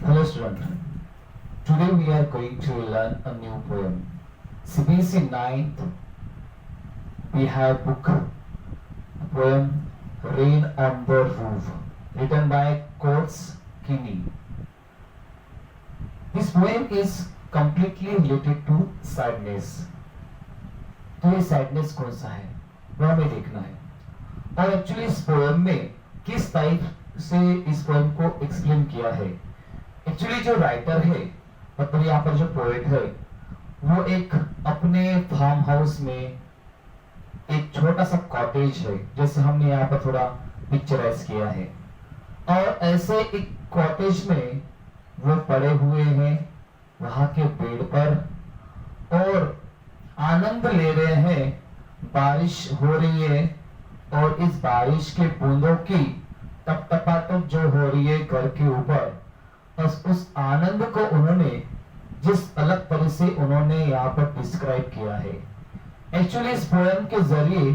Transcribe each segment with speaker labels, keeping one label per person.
Speaker 1: Hello student, today we are going to learn a new poem. CBSE 9th, we have book, poem Rain on the Roof, written by Coates Kinney. This poem is completely related to sadness. तो ये sadness कौन सा है वो हमें देखना है और एक्चुअली इस पोएम में किस टाइप से इस पोएम को एक्सप्लेन किया है। एक्चुअली जो राइटर है मतलब यहाँ पर जो पोएट है वो एक अपने फार्म हाउस में एक छोटा सा कॉटेज है, जैसे हमने यहाँ पर थोड़ा पिक्चराइज किया है, और ऐसे एक कॉटेज में वो पड़े हुए हैं वहां के बेड पर और आनंद ले रहे हैं। बारिश हो रही है और इस बारिश के बूंदों की टपटपाटप जो हो रही है घर के ऊपर, बस उस आनंद को उन्होंने जिस अलग तरह से उन्होंने यहाँ पर डिस्क्राइब किया है। एक्चुअली इस पोएम के जरिए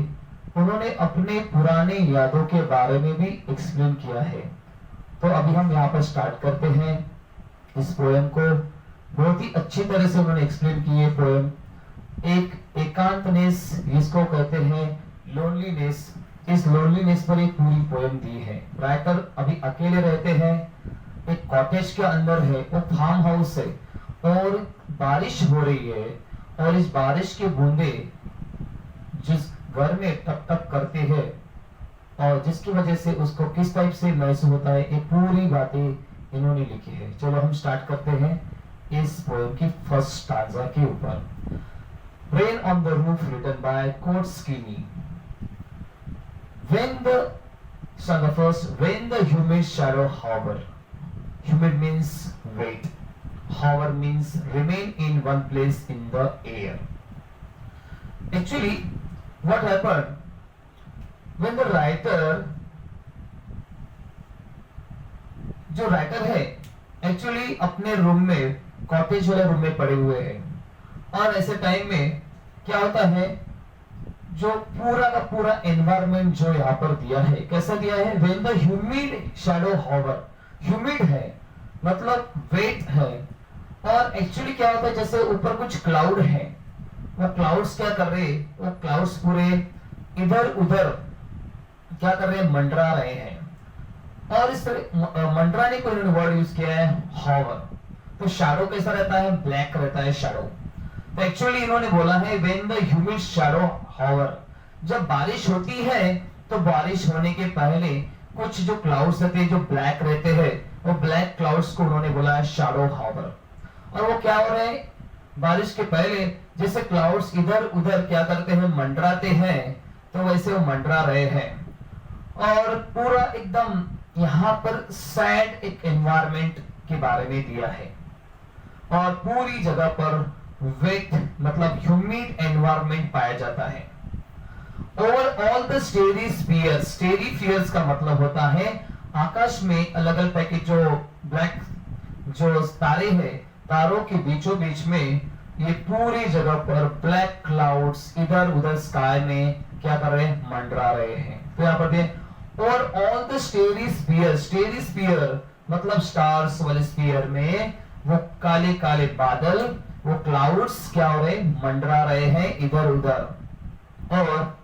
Speaker 1: उन्होंने अपने पुराने यादों के बारे में भी एक्सप्लेन किया है। तो अभी हम यहाँ पर स्टार्ट करते हैं इस पोएम को। बहुत ही अच्छी तरह से उन्होंने एक्सप्लेन की है पोएम। एक एकांतनेस जिसको कहते हैं लोनलीनेस, इस लोनलीनेस पर एक पूरी पोएम दी है। राइटर अभी अकेले रहते हैं, एक कॉटेज के अंदर है, वो फार्म हाउस है और बारिश हो रही है और इस बारिश की बूंदे जिस घर में टप टप करते हैं और जिसकी वजह से उसको किस टाइप से महसूस होता है, ये पूरी बातें इन्होंने लिखी है। चलो हम स्टार्ट करते हैं इस पोएम की फर्स्ट स्टांजा के ऊपर। Rain on the Roof, written by Coates Kinney. When the humid shadow hover. Humid means wait. Hover means remain in one place in the air. Actually, what happened when the जो writer है actually अपने room में, cottage वाले room में पड़े हुए हैं, और ऐसे टाइम में क्या होता है, जो पूरा का पूरा एनवायरनमेंट जो यहाँ पर दिया है, कैसा दिया है, when the humid shadow hover, humid है मतलब वेट है, और एक्चुअली क्या होता है जैसे ऊपर कुछ क्लाउड है, वो क्लाउड्स क्या कर रहे हैं, वो क्लाउड्स पूरे इधर उधर क्या कर रहे हैं, मंडरा रहे हैं, और इस तरह मंडराने को इन्होंने वर्ड यूज किया है हॉवर। तो शैडो कैसा रहता है, ब्लैक रहता है शैडो। तो एक्चुअली इन्होंने बोला है when the humid shadow hover, जब बारिश होती है तो बारिश होने के पहले कुछ जो क्लाउड्स रहते हैं जो ब्लैक रहते हैं, वो ब्लैक क्लाउड्स को उन्होंने बोला है शैडो हॉवर। और वो क्या हो रहे हैं, बारिश के पहले जैसे क्लाउड्स इधर उधर क्या करते हैं, मंडराते हैं, तो वैसे वो मंडरा रहे हैं। और पूरा एकदम यहाँ पर सैड एक एनवायरनमेंट के बारे में दिया है, और पूरी जगह पर वेट मतलब ह्यूमिड एनवायरनमेंट पाया जाता है। Over all the starry spheres, starry spheres का मतलब होता है आकाश में अलग अलग टाइप के जो ब्लैक जो तारे हैं, तारों के बीचों बीच में ये पूरी जगह पर ब्लैक क्लाउड्स इधर उधर स्काई में क्या कर रहे हैं, मंडरा रहे हैं। तो यहाँ पर और ऑल द स्टेरी स्फीयर, स्टेरी स्फीयर मतलब स्टार्स वाले स्फीयर में वो काले काले बादल, वो क्लाउड्स क्या हो रहे, मंडरा रहे हैं इधर उधर। और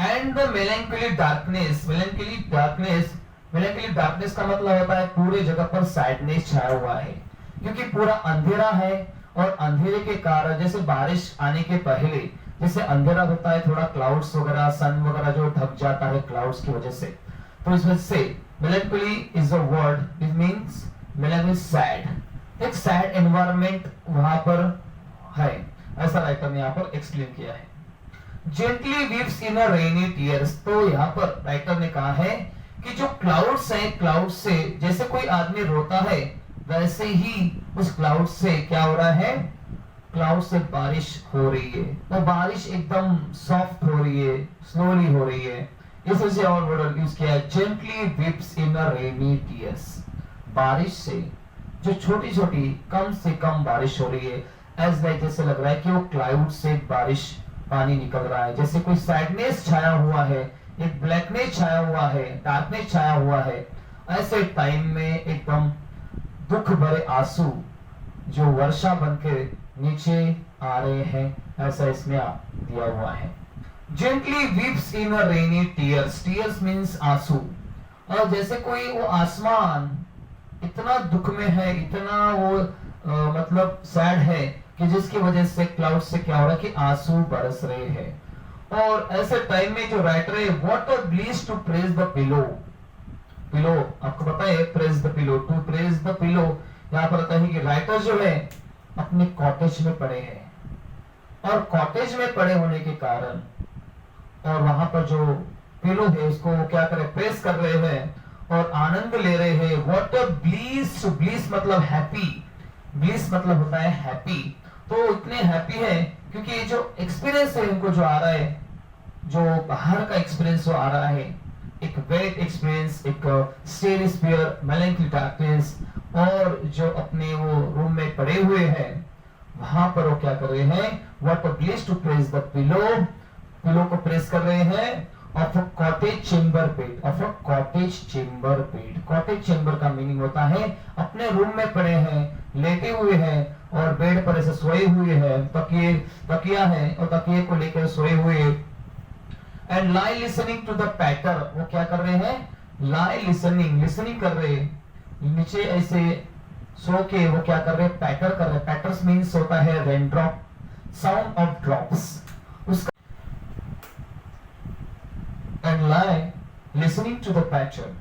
Speaker 1: and the melancholy darkness, melancholy darkness, melancholy darkness का मतलब होता है पूरी जगह पर सैडनेस छाया हुआ है, क्योंकि पूरा अंधेरा है, और अंधेरे के कारण जैसे बारिश आने के पहले जैसे अंधेरा होता है, थोड़ा क्लाउड्स वगैरह सन वगैरह जो ढक जाता है क्लाउड्स की वजह से, तो इस वजह से melancholy is a word, it means melancholy sad, एक सैड एनवायरनमेंट वहां पर है, ऐसा राइटर ने यहाँ पर एक्सप्लेन किया है। जेंटली वीव्स इन अ रेनी टीयर्स, तो यहाँ पर राइटर ने कहा है कि जो क्लाउड्स है, क्लाउड से जैसे कोई आदमी रोता है वैसे ही उस क्लाउड से क्या हो रहा है, क्लाउड से बारिश हो रही है, वो बारिश एकदम सॉफ्ट हो रही है, स्लोली हो रही है, इस वजह से और वर्ड यूज किया है जेंटली वीव्स इन अ रेनी टीयर्स। बारिश से जो छोटी छोटी कम से कम बारिश हो रही है, एज लाइक जैसे लग रहा है कि वो क्लाउड से बारिश पानी निकल रहा है, जैसे कोई सैडनेस छाया हुआ है, एक ब्लैकनेस छाया हुआ है, डार्कनेस छाया हुआ है, ऐसे टाइम में एकदम दुख भरे आंसू जो वर्षा बनके नीचे आ रहे हैं, ऐसा इसमें दिया हुआ है। Gently weeps in a rainy tears, tears means आंसू। और जैसे कोई वो आसमान इतना दुख में है, इतना वो मतलब सैड है कि जिसकी वजह से क्लाउड से क्या हो रहा है कि आंसू बरस रहे हैं। और ऐसे टाइम में जो राइटर है, what a bliss to press the pillow. Pillow आपको पता है, press the pillow, to press the pillow. यहाँ पर कहता है कि राइटर जो है अपने कॉटेज में पड़े हैं, और कॉटेज में पड़े होने के कारण और वहां पर जो पिलो है उसको वो क्या करे, प्रेस कर रहे हैं और आनंद ले रहे हैं। व्हाट अ ब्लीस, ब्लीस मतलब हैप्पी, ब्लीस मतलब होता है हैप्पी। तो इतने हैप्पी है क्योंकि ये जो एक्सपीरियंस है उनको जो आ रहा है, जो बाहर का एक्सपीरियंस जो आ रहा है, एक वेट एक्सपीरियंस, एक स्टेल स्पीयर, मेलैंकोली डार्कनेस, और जो अपने वो रूम में पड़े हुए हैं वहां पर वो क्या कर रहे हैं, what a bliss to press the pillow, pillow को प्रेस कर रहे हैं of a cottage chamber bed, of a cottage chamber bed. Cottage chamber का मीनिंग होता है अपने रूम में पड़े हैं, लेटे हुए हैं और बेड पर ऐसे सोए हुए हैं, तकिया है और तकिए को लेकर सोए हुए, and lie listening to the patter. वो क्या कर रहे हैं, लाई लिसनिंग, लिसनिंग कर रहे हैं, नीचे ऐसे सो के वो क्या कर रहे हैं, पैटर कर रहे हैं। पैटर्स मीन्स होता है rain drop, sound of drops, उसका and lie listening to the patter.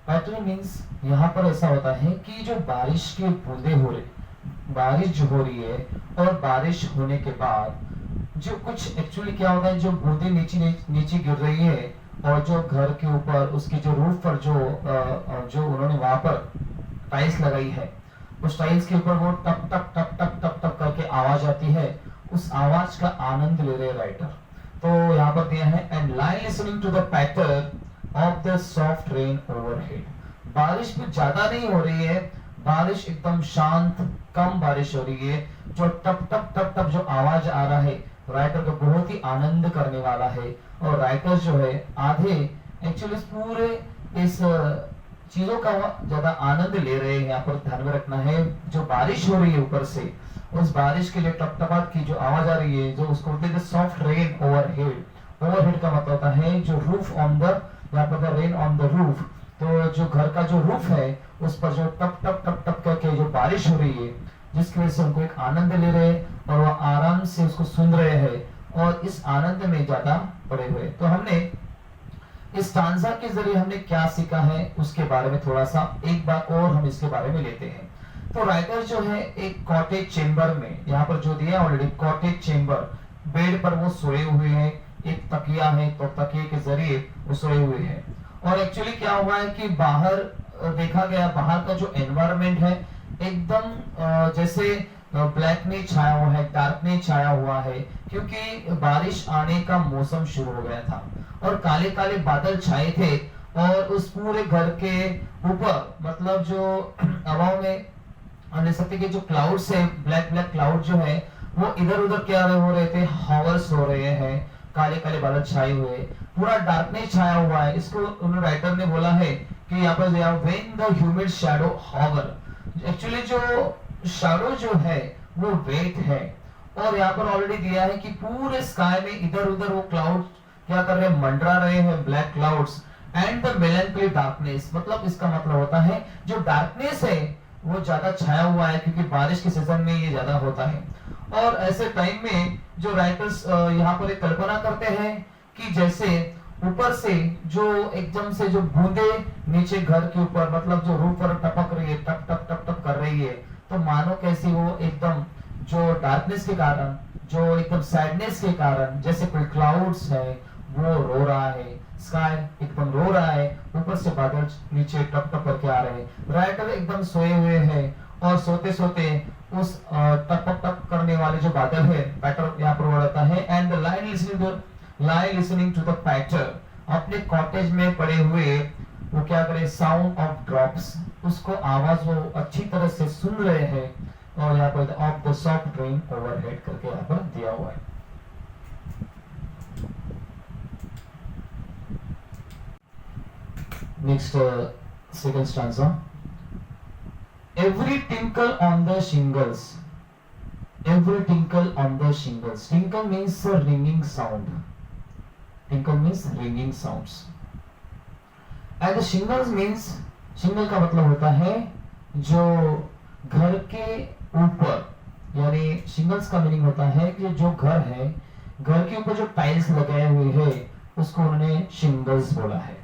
Speaker 1: Patter means यहाँ पर ऐसा होता है कि जो बारिश की बूंदे हो रही, बारिश जो हो रही है और बारिश होने के बाद जो कुछ एक्चुअली क्या होता है, जो बूंदे नीचे गिर रही है और जो घर के ऊपर उसकी जो रूफ पर जो उन्होंने वहां पर टाइल्स लगाई है, उस टाइल्स के ऊपर वो टप टप टप टप टप टप करके आवाज आती है, उस आवाज का आनंद ले रहे राइटर। तो यहाँ पर दिया है and lie listening to the patter of the soft rain overhead. बारिश भी ज्यादा नहीं हो रही है, बारिश एकदम शांत कम बारिश हो रही है, जो टप टप टप टप जो आवाज आ रहा है राइटर को बहुत ही आनंद करने वाला है। और राइटर जो है आधे एक्चुअली पूरे इस चीजों का ज्यादा आनंद ले रहे हैं। यहाँ पर ध्यान में रखना है, जो बारिश हो रही है ऊपर से, उस बारिश के लिए टपटपाट की जो आवाज आ रही है, जो उसको बोलते हैं सॉफ्ट रेन ओवरहेड। ओवरहेड का मतलब होता है जो रूफ ऑन द, यहाँ पर रेन ऑन द रूफ, तो जो घर का जो रूफ है उस पर जो टप टप टप टप करके जो बारिश हो रही है, जिसकी वजह से उनको एक आनंद ले रहे हैं और वह आराम से उसको सुन रहे हैं और इस आनंद में ज्यादा पड़े हुए। तो हमने इस स्टांजा के जरिए हमने क्या सीखा है उसके बारे में थोड़ा सा एक बार और हम इसके बारे में लेते हैं। तो राइटर जो है एक कॉटेज चेंबर में, यहाँ पर जो दिया ऑलरेडी कॉटेज चेंबर, बेड पर वो सोए हुए हैं, एक तकिया है तो तकिए के जरिए वो सोए हुए हैं। और एक्चुअली क्या हुआ है कि बाहर देखा गया, बाहर का जो एनवायरनमेंट है एकदम जैसे ब्लैक ने छाया हुआ है, डार्क ने छाया हुआ है, क्योंकि बारिश आने का मौसम शुरू हो गया था और काले काले बादल छाए थे और उस पूरे घर के ऊपर मतलब जो हवाओं में अनसक्ति के जो क्लाउड्स है, ब्लैक ब्लैक क्लाउड जो है वो इधर उधर क्या हो रहे थे, हॉवर्स हो रहे हैं, काले काले बादल छाए हुए, पूरा डार्कनेस छाया हुआ है। इसको उन्होंने राइटर ने बोला है कि यहाँ पर when the humid shadow hover, actually जो शैडो जो है वो वेट है। और यहाँ पर ऑलरेडी दिया है कि पूरे स्काई में इधर उधर वो क्लाउड क्या कर रहे हैं, मंडरा रहे हैं, black clouds and the melancholy darkness, मतलब इसका मतलब होता है जो डार्कनेस है वो ज्यादा छाया हुआ है क्योंकि बारिश के सीजन में ये ज्यादा होता है। और ऐसे टाइम में जो राइटर्स यहाँ पर एक कल्पना करते हैं कि जैसे ऊपर से जो एकदम से जो बूंदे नीचे घर के ऊपर मतलब जो रूफ पर टपक रही है, टप टप टप टप कर रही है, तो मानो कैसी वो एकदम जो डार्कनेस के कारण, जो एकदम सैडनेस के कारण, जैसे कोई क्लाउड्स है वो रो रहा है, स्काई एकदम रो रहा है, ऊपर से बादल नीचे टप टप करके आ रहे हैं, राइटर एकदम सोए हुए हैं और सोते सोते उस टप टप करने वाले जो बादल है, पैटर यहाँ पर रहता है and the lie listening to the patter, अपने कॉटेज में पड़े हुए वो क्या करे, साउंड ऑफ ड्रॉप्स, उसको आवाज वो अच्छी तरह से सुन रहे हैं। और यहाँ पर of the soft rain overhead करके यहाँ पर दिया हुआ है। Next second stanza, every tinkle on the shingles, every tinkle on the shingles. Tinkle means a ringing sound. Tinkle means ringing sounds. And the shingles means, shingle का मतलब होता है जो घर के ऊपर, यानी shingles का मीनिंग होता है कि जो घर है, घर के ऊपर जो टाइल्स लगाए हुए हैं उसको उन्होंने shingles बोला है।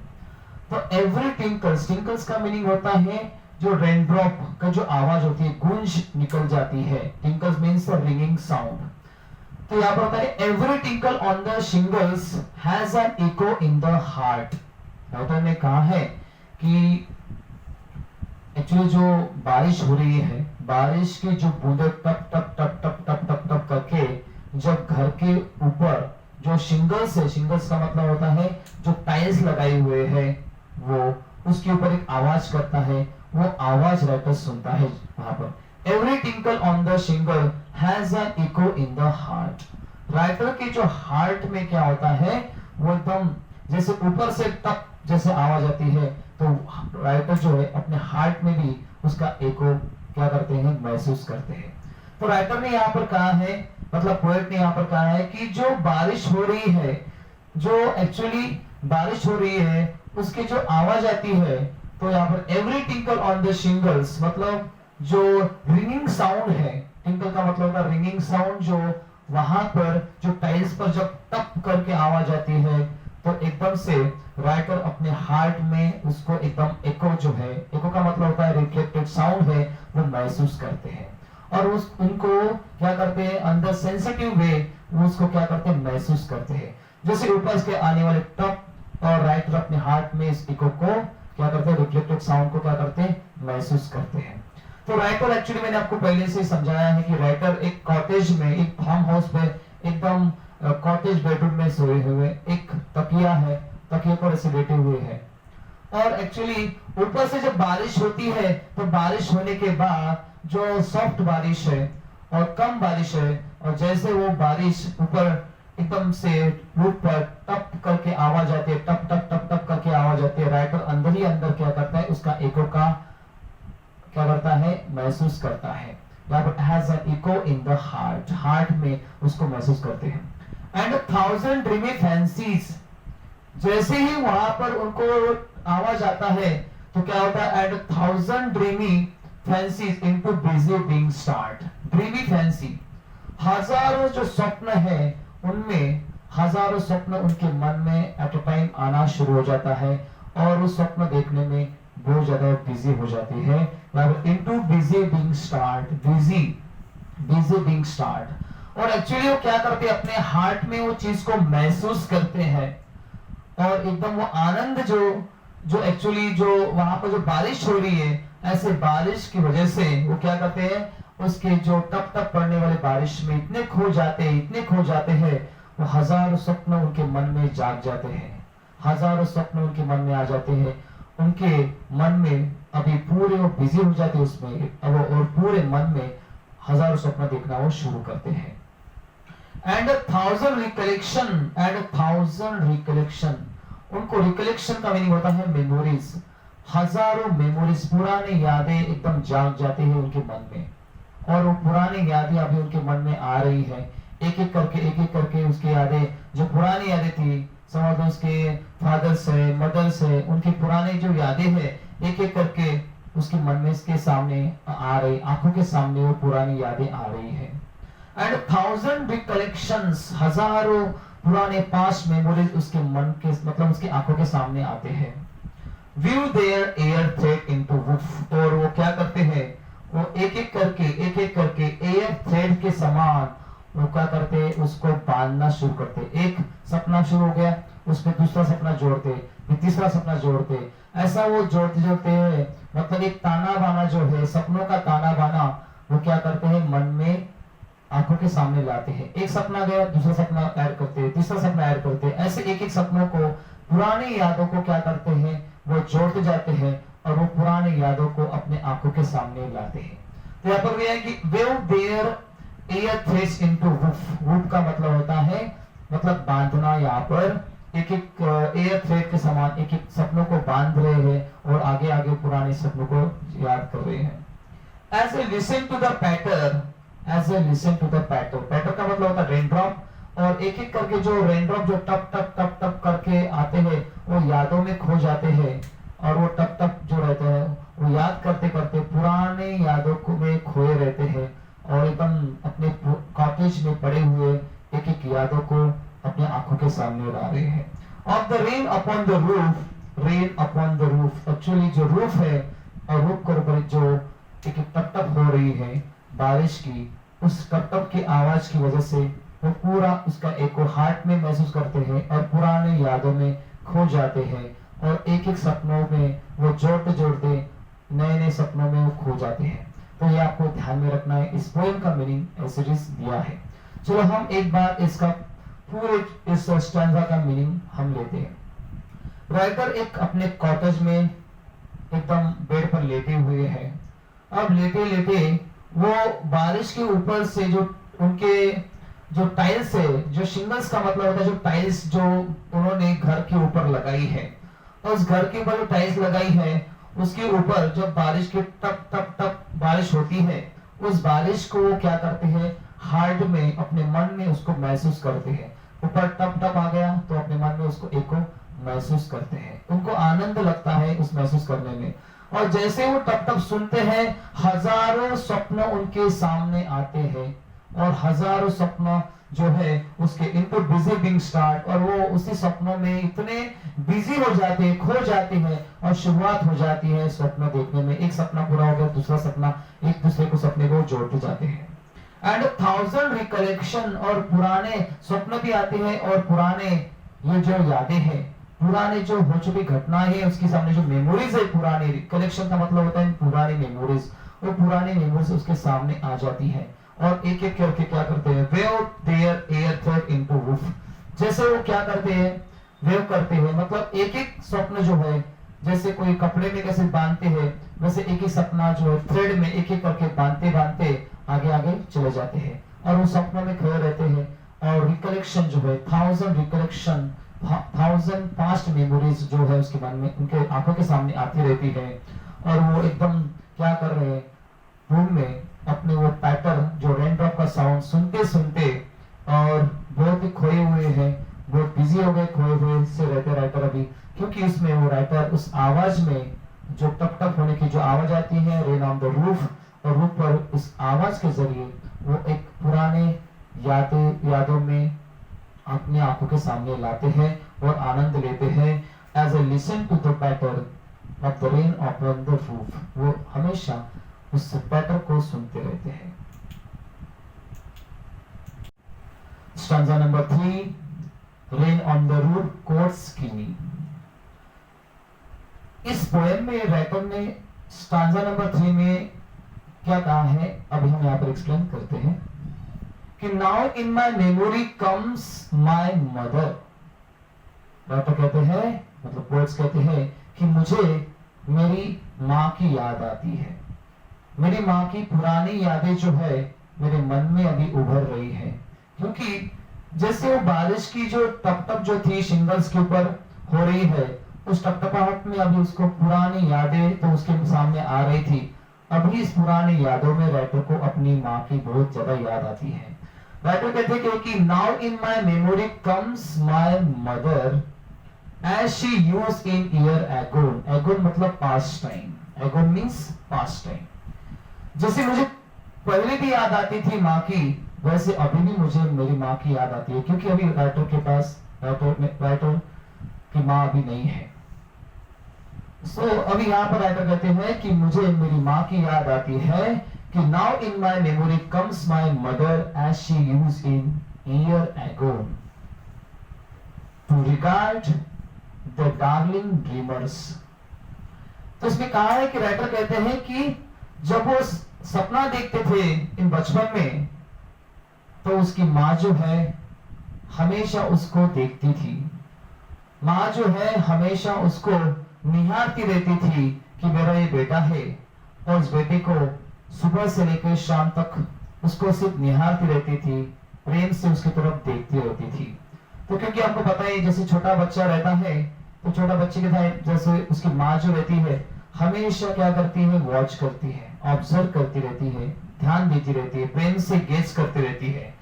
Speaker 1: तो every tinkles, tinkles का मीनिंग होता है जो रेनड्रॉप का जो आवाज होती है, गूंज निकल जाती है। Tinkles means the ringing sound. तो यहाँ पर होता है every tinkle on the shingles has an echo in the heart. Writer ने कहा है कि एक्चुअली जो बारिश हो रही है, बारिश की जो बूंदे टप टप टप टप टप टप टप करके जब घर के ऊपर जो शिंगल्स है, शिंगल्स का मतलब होता है जो टाइल्स लगाए हुए हैं, वो उसके ऊपर एक आवाज करता है, वो आवाज राइटर सुनता है वहां पर। Every tinkle on the shingle has an echo in the heart. Writer के जो हार्ट में क्या होता है, वो एकदम जैसे ऊपर से टप जैसे आवाज आती है, तो राइटर जो है अपने हार्ट में भी उसका इको क्या करते हैं, महसूस करते हैं। तो राइटर ने यहाँ पर कहा है, मतलब पोएट ने यहाँ पर कहा है कि जो बारिश हो रही है, जो एक्चुअली बारिश हो रही है, उसकी जो आवाज आती है, तो यहाँ पर every tinkle on the shingles मतलब जो रिंगिंग साउंड है, टिंकल का मतलब होता है रिंगिंग साउंड, जो वहां पर जो टाइल्स पर जब टप करके आवाज आती है, तो एकदम से राइटर अपने हार्ट में उसको एकदम एको जो है, एको का मतलब होता है रिफ्लेक्टेड साउंड है, वो महसूस करते हैं और उस उनको क्या करते हैं, अंदर सेंसिटिव वे वो उसको क्या करते हैं, महसूस करते हैं। जैसे ऊपर से आने वाले टप, और राइटर अपने हार्ट में इस इको को क्या करते हैं, रिफ्लेक्टेड साउंड को क्या करते हैं, महसूस करते हैं। तो राइटर एक्चुअली मैंने आपको पहले से समझाया है कि राइटर एक कॉटेज में, एक फार्म हाउस पे एकदम कॉटेज बेडरूम में सोए हुए, एक तकिया है, तकिए पर ऐसे लेटे हुए हैं, और एक्चुअली ऊपर से जब बारिश होती है, तो बारिश होने के बाद जो सॉफ्ट बारिश है और कम बारिश है, और जैसे वो बारिश ऊपर एकदम से रूफ पर टप करके आवाज आती है, टप टप टप टप करके आवाज आती है, राइटर अंदर ही अंदर क्या करता है, उसका इको का क्या करता है, महसूस करता है। Has an echo in the heart, heart में उसको महसूस करते हैं। एंड 1000 ड्रीमी फैंसीज, जैसे ही वहां पर उनको आवाज आता है, तो क्या होता है, and 1000 dreamy fancies into busy being start. Dreamy fancy, हजारों जो स्वप्न है, उनमें हजारों स्वप्न उनके मन में एट अ टाइम आना शुरू हो जाता है, और उस स्वप्न देखने में बहुत ज्यादा बिजी हो जाती है। Into busy being start, busy being start. और एक्चुअली वो क्या करते हैं, अपने हार्ट में वो चीज को महसूस करते हैं, और एकदम वो आनंद जो एक्चुअली जो वहां पर जो बारिश हो रही है, ऐसे बारिश की वजह से वो क्या करते हैं, उसके जो टप टप पड़ने वाले बारिश में इतने खो जाते हैं, इतने खो जाते हैं, वो हजारों स्वप्न उनके मन में जाग जाते हैं, हजारों स्वप्न उनके मन में आ जाते हैं, उनके मन में अभी पूरे वो बिजी हो जाते हैं उसमें, अब और पूरे मन में हजारों स्वप्न देखना वो शुरू करते हैं। एंड 1000 रिकलेक्शन, एंड 1000 रिकलेक्शन, उनको रिकलेक्शन का मीनिंग होता है मेमोरीज, हजारों मेमोरीज, पुरानी यादें एकदम जाग जाती है उनके मन में, और वो पुरानी यादें अभी उनके मन में आ रही है, एक एक करके उसकी यादें, जो पुरानी यादें थी, समझ लो उसके फादर से, मदर से, उनकी पुरानी जो यादें हैं, एक एक करके उसके मन में इसके सामने आ रही, आंखों के सामने वो पुरानी यादें आ रही है। एंड 1000 रिकलेक्शंस, हजारों पुराने पास्ट मेमोरीज उसके मन के मतलब उसकी आंखों के सामने आते हैं। Weave their air thread into woof, और वो क्या करते हैं, वो एक एक करके एयर थ्रेड के समान वो क्या करते हैं, उसको बांधना शुरू करते। एक सपना शुरू हो गया, उसमें दूसरा सपना जोड़ते, फिर तीसरा सपना जोड़ते, ऐसा वो जोड़ते जोड़ते हैं, मतलब एक ताना बाना जो है, सपनों का ताना बाना, वो क्या करते हैं, मन में आंखों के सामने लाते हैं। एक सपना गया, दूसरा सपना ऐड करते हैं, तीसरा सपना ऐड करते हैं, ऐसे एक एक सपनों को, पुरानी यादों को क्या करते हैं, वो जोड़ते जाते हैं, और वो पुरानी यादों को अपने आंखों के सामने लाते हैं। तो यहाँ पर है कि weave their air threads into woof, woof का मतलब होता है मतलब बांधना, यहाँ पर एक एक एयर थ्रेड के समान एक एक सपनों को बांध रहे हैं, और आगे आगे पुराने सपनों को याद कर रहे हैं। as I listen to the patter, as I listen to the patter, patter का मतलब होता है रेन ड्रॉप, और एक एक करके जो रेन ड्रॉप जो टप टप टप टप करके आते हैं वो यादों में खो जाते हैं, और वो टप टप जो रहते हैं वो याद करते करते पुराने यादों को में खोए रहते हैं, और एकदम अपने कॉटेज में पड़े हुए एक एक यादों को अपने आंखों के सामने ला रहे हैं। Of the rain upon the roof, rain upon the roof, actually जो रूफ है और रूफ के ऊपर जो एक एक टप टप हो रही है बारिश की, उस टप टप की आवाज की वजह से वो पूरा उसका एको हार्ट में महसूस करते हैं और पुराने यादों में खो जाते हैं, और एक एक सपनों में वो जोड़ते जोड़ते नए नए सपनों में वो खो जाते हैं। तो ये आपको ध्यान में रखना है। इस पोएम का मीनिंग ऐसे दिया है। चलो हम एक बार इसका पूरे इस स्टैंजा का मीनिंग हम लेते हैं। राइटर एक अपने कॉटेज में एकदम बेड पर लेटे हुए हैं। अब लेटे लेटे वो बारिश के ऊपर से जो उनके जो टाइल्स है, जो शिंगल्स का मतलब होता है जो टाइल्स जो उन्होंने घर के ऊपर लगाई है, और उस घर के ऊपर जो टाइल्स लगाई है उसके ऊपर जब बारिश के टप टप टप बारिश होती है, उस बारिश को वो क्या करते हैं हार्ट में अपने मन में उसको महसूस करते हैं। ऊपर टप टप आ गया तो अपने मन में उसको एको महसूस करते हैं, उनको आनंद लगता है उस महसूस करने में। और जैसे वो टप टप सुनते हैं हजारों स्वप्न उनके सामने आते हैं, और हजारों सपना जो है उसके इनको बिजी बिंग स्टार्ट, और वो उसी सपनों में इतने बिजी हो जाते हैं, खो जाते हैं, और शुरुआत हो जाती है स्वप्न देखने में। एक सपना पूरा हो गया, दूसरा सपना, एक दूसरे को सपने को जोड़ते जाते हैं। एंड 1000 रिकलेक्शन, और पुराने स्वप्न भी आते हैं, और पुराने ये जो यादें हैं, पुराने जो हो चुकी घटनाएं हैं उसके सामने जो मेमोरीज है, पुरानी रिकलेक्शन का मतलब होता है पुरानी मेमोरीज, वो पुरानी मेमोरीज उसके सामने आ जाती है, और एक एक करके क्या करते हैं weave their air thread into roof. जैसे वो क्या करते हैं वेव करते हैं, मतलब एक एक स्वप्न जो है जैसे कोई कपड़े में कैसे बांधते हैं वैसे एक ही सपना जो है थ्रेड में एक एक करके बांधते बांधते आगे आगे चले जाते हैं, और वो सपनों में खोए रहते हैं। और रिकलेक्शन जो है 1000 रिकलेक्शन, 1000 पास्ट मेमोरीज जो है उसके मन में उनके आंखों के सामने आती रहती है, और वो एकदम क्या कर रहे हैं रूम में अपने वो पैटर्न जो रेन ड्रॉप का साउंड सुनते सुनते और बहुत ही खोए हुए हैं, बहुत बिजी हो गए, खोए हुए से रहते राइटर अभी, क्योंकि उसमें वो राइटर उस आवाज में जो टप टप होने की जो आवाज आती है रेन ऑन द रूफ, और रूफ पर उस आवाज के जरिए वो एक पुराने यादों में अपने आंखों के सामने लाते हैं और आनंद लेते हैं। As a listen to the pattern of the rain on the roof, वो हमेशा उस पैटर्न को सुनते रहते हैं। Stanza number 3, rain on the roof Coates Kinney. इस पोएम में राइटर ने स्टैंजा नंबर 3 में क्या कहा है अभी हम यहाँ पर एक्सप्लेन करते हैं कि now in my memory comes my mother. Writer कहते हैं, मतलब पोएट्स कहते हैं कि मुझे मेरी माँ की याद आती है, मेरी माँ की पुरानी यादें जो है मेरे मन में अभी उभर रही है, क्योंकि जैसे वो बारिश की जो टप टप जो थी शिंगल्स के ऊपर हो रही है, उस टपटपाहट में अभी उसको पुरानी यादें तो उसके सामने आ रही थी। अभी इस पुरानी यादों में राइटर को अपनी माँ की बहुत ज्यादा याद आती है। राइटर कहते हैं कि now in my memory comes my mother as she used in year agone. Agone मतलब past time, agone means past time. जैसे मुझे पहले भी याद आती थी माँ की, वैसे अभी भी मुझे मेरी माँ की याद आती है, क्योंकि अभी राइटर के पास राइटर की माँ अभी नहीं है। अभी यहाँ पर राइटर कहते हैं कि मुझे मेरी माँ की याद आती है कि now in my memory comes my mother as she used in year agone to regard the darling dreamers. तो इसमें कहा है कि राइटर कहते हैं कि जब वो सपना देखते थे इन बचपन में, तो उसकी माँ जो है हमेशा उसको देखती थी। माँ जो है हमेशा उसको निहारती रहती थी कि मेरा ये बेटा है, और उस बेटे को सुबह से लेकर शाम तक उसको सिर्फ निहारती रहती थी, प्रेम से उसकी तरफ देखती रहती थी। तो क्योंकि आपको पता है जैसे छोटा बच्चा रहता है, तो छोटा बच्चे के साथ जैसे उसकी माँ जो रहती है हमेशा क्या करती है, वॉच करती है, ऑब्जर्व करती रहती है, ध्यान देती रहती है, प्रेम से गेज करती रहती है।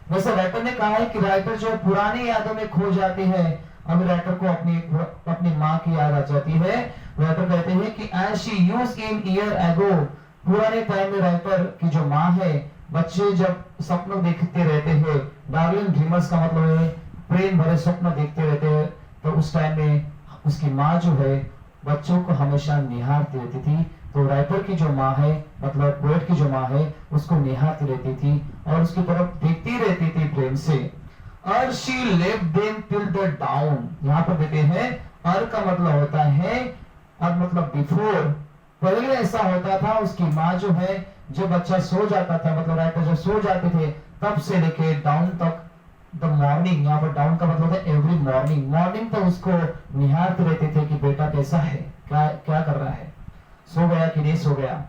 Speaker 1: वैसे राइटर ने कहा है कि राइटर जो पुरानी यादों में खो जाती है, अब राइटर को अपनी माँ की याद आ जाती है। राइटर कहते हैं कि as she used in year ago, पुराने टाइम में राइटर की जो माँ है, बच्चे जब सपनों देखते रहते हैं, डार्लिंग ड्रीमर्स का मतलब है प्रेम भरे स्वप्न देखते रहते हैं, तो उस टाइम में उसकी माँ जो है बच्चों को हमेशा निहारती रहती थी। तो राइटर की जो माँ है, मतलब पोएट की जो माँ है, उसको निहारती रहती थी और उसकी तरफ देखती रहती थी प्रेम से। और she left them till the dawn, यहाँ पर देते हैं और का मतलब होता है और मतलब बिफोर, पहले ऐसा होता था उसकी माँ जो है, जब बच्चा सो जाता था, मतलब राइटर जब सो जाते थे तब से लेके डाउन तक, द मॉर्निंग, यहाँ पर डाउन का मतलब है एवरी मॉर्निंग, मॉर्निंग तक उसको निहारते रहते थे कि बेटा कैसा है, क्या क्या कर रहा है, सो गया कि नहीं सो गया।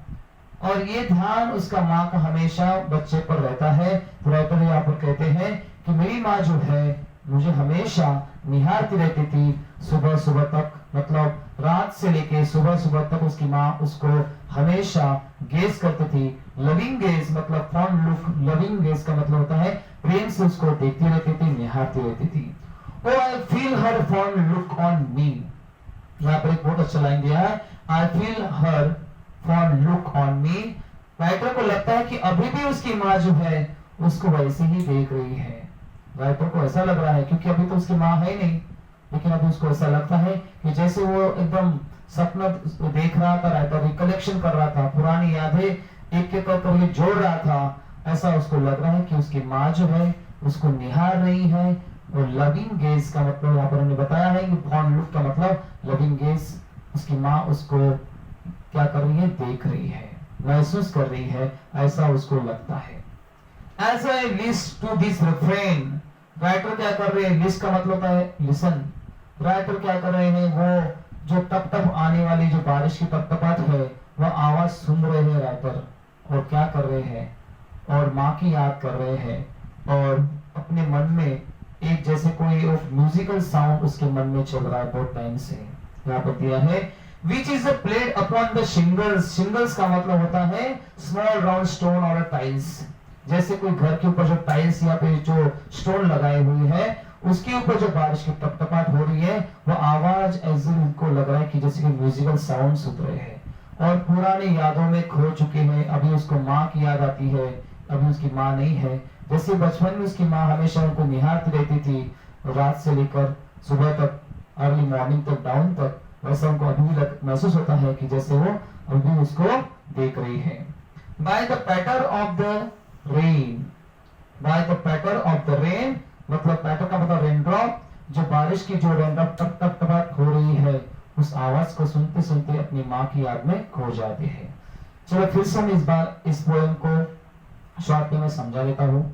Speaker 1: और ये ध्यान उसका माँ का हमेशा बच्चे पर रहता है। तो राइटर यहाँ पर कहते हैं कि मेरी माँ जो है मुझे हमेशा निहारती रहती थी सुबह सुबह तक, मतलब रात से लेके सुबह सुबह तक उसकी माँ उसको हमेशा गेज करती थी। लविंग गेज मतलब फॉन्ड लुक, लविंग गेज का मतलब होता है प्रेम से उसको देखती रहती थी, निहारती रहती थी। Oh I feel her fond look on me, यहाँ पर एक बहुत अच्छा लाइन दिया है, I feel her fond look on me. Writer को लगता है कि अभी भी उसकी माँ जो है उसको वैसे ही देख रही है। राइटर को ऐसा लग रहा है क्योंकि अभी तो उसकी माँ है नहीं, लेकिन अभी उसको ऐसा लगता है कि जैसे वो एकदम सपना देख रहा था, राइटर रिकलेक्शन कर रहा था, पुरानी यादें एक एक करके जोड़ रहा था, ऐसा उसको लग रहा है कि उसकी माँ जो है उसको निहार रही है। और लविंग गेज का मतलब यहाँ पर हमने बताया है कि फॉन्ड लुक का मतलब लविंग गेज, उसकी माँ उसको क्या कर रही है, देख रही है, महसूस कर रही है, ऐसा उसको लगता है। As I listen to this refrain, writer क्या कर रहे हैं, लिस्ट का मतलब होता है लिसन। राइटर क्या कर रहे हैं, वो जो टप टप आने वाली जो बारिश की टपटपाहट है वह आवाज सुन रहे हैं राइटर, और क्या कर रहे हैं, और माँ की याद कर रहे हैं, और अपने मन में एक जैसे कोई म्यूजिकल साउंड उसके मन में चल रहा है बहुत टाइम से। यहाँ पर दिया है which is played upon the shingles, shingles का मतलब होता है small round stone और tiles, जैसे कोई घर के ऊपर जो टाइल्स या पे जो स्टोन लगाए हुए है उसके ऊपर जो बारिश की टपटपाहट हो रही है वो आवाज ऐसे उनको लग रहा है कि जैसे कि म्यूजिकल साउंड सुन रहे हैं, और पुरानी यादों में खो चुके हैं। अभी उसको माँ की याद आती है, अभी उसकी माँ नहीं है। जैसे बचपन में उसकी माँ हमेशा उनको निहारती रहती थी रात से लेकर सुबह तक, अर्ली मॉर्निंग तक, डाउन तक, वैसा उनको अभी महसूस होता है कि जैसे वो अभी उसको देख रही है। By the patter of the rain, by the patter of the rain मतलब पैटर का मतलब रेन ड्रॉप, जो बारिश की जो रेन ड्रॉप टप टप टप हो रही है उस आवाज को सुनते सुनते अपनी माँ की याद में खो जाते हैं। चलो फिर से मैं इस बार इस पोएम को शॉर्ट में समझा देता हूँ।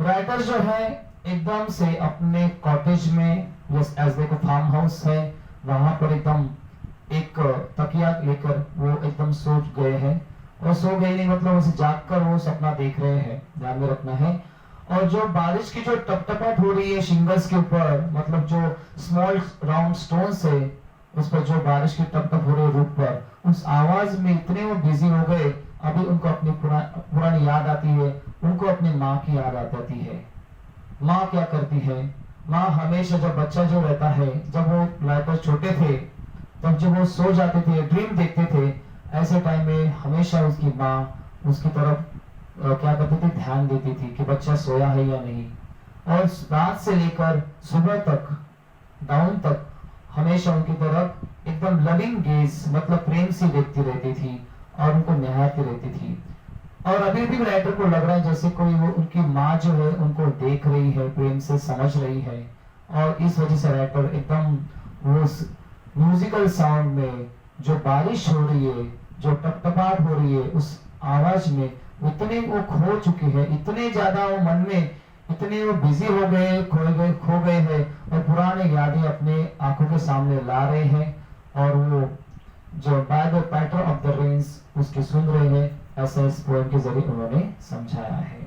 Speaker 1: राइटर जो है एकदम से अपने कॉटेज में, एज देखो फार्म हाउस है, वहां पर एकदम एक तकिया लेकर वो एकदम सो गए हैं, और सो गए नहीं मतलब उसे जागकर वो सपना देख रहे हैं, ध्यान में रखना है। और जो बारिश की जो टपटपाहट हो रही है शिंगल्स के ऊपर, मतलब जो स्मॉल राउंड स्टोन्स है उस पर जो बारिश की टपटप हो रही है रूफ पर, उस आवाज में इतने वो बिजी हो गए, अभी उनको अपनी पुरानी याद आती है, उनको अपनी माँ की याद आ जाती है। माँ क्या करती है, माँ हमेशा जब बच्चा जो रहता है, जब वो राइटर छोटे थे तब जब वो सो जाते थे, ड्रीम देखते थे, ऐसे टाइम में हमेशा उसकी माँ उसकी तरफ क्या करती थी, ध्यान देती थी कि बच्चा सोया है या नहीं, और रात से लेकर सुबह तक, डाउन तक हमेशा उनकी तरफ एकदम लविंग गेज मतलब प्रेम से देखती रहती थी और उनको निहारती रहती थी। और अभी भी राइटर को लग रहा है जैसे कोई वो उनकी माँ जो है उनको देख रही है, प्रेम से समझ रही है, और इस वजह से राइटर एकदम वो म्यूजिकल साउंड में जो बारिश हो रही है, जो टपटपाहट हो रही है, उस आवाज में इतने वो खो चुके हैं, इतने ज्यादा वो मन में इतने वो बिजी हो गए, खो गए हैं, और पुराने यादें अपने आंखों के सामने ला रहे हैं, और वो जो by the patter of the rains उसके सुन रहे हैं, ऐसा इस पोएम के जरिए उन्होंने समझाया है।